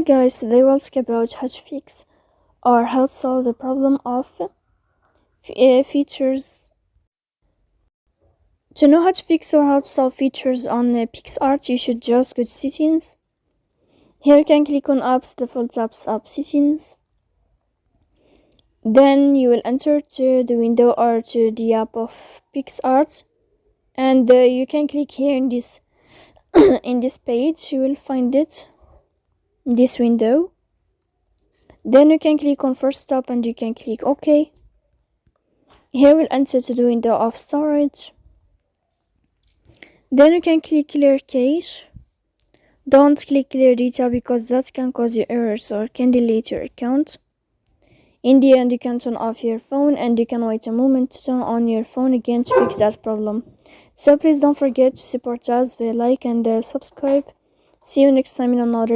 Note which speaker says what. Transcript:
Speaker 1: guys, today we'll talk about how to fix or how to solve the problem of features. To know how to fix or how to solve features on Picsart, you should just go to settings. Here you can click on apps, default apps, app settings. Then you will enter to the window or to the app of Picsart, and you can click here in this in this page. You will find it, this window. Then you can click on first stop and you can click OK. Here we'll enter to the window of storage. Then you can click clear cache. Don't click clear data because that can cause you errors or can delete your account. In the end, you can turn off your phone and you can wait a moment to turn on your phone again to fix that problem. So please don't forget to support us by like and subscribe. See you next time in another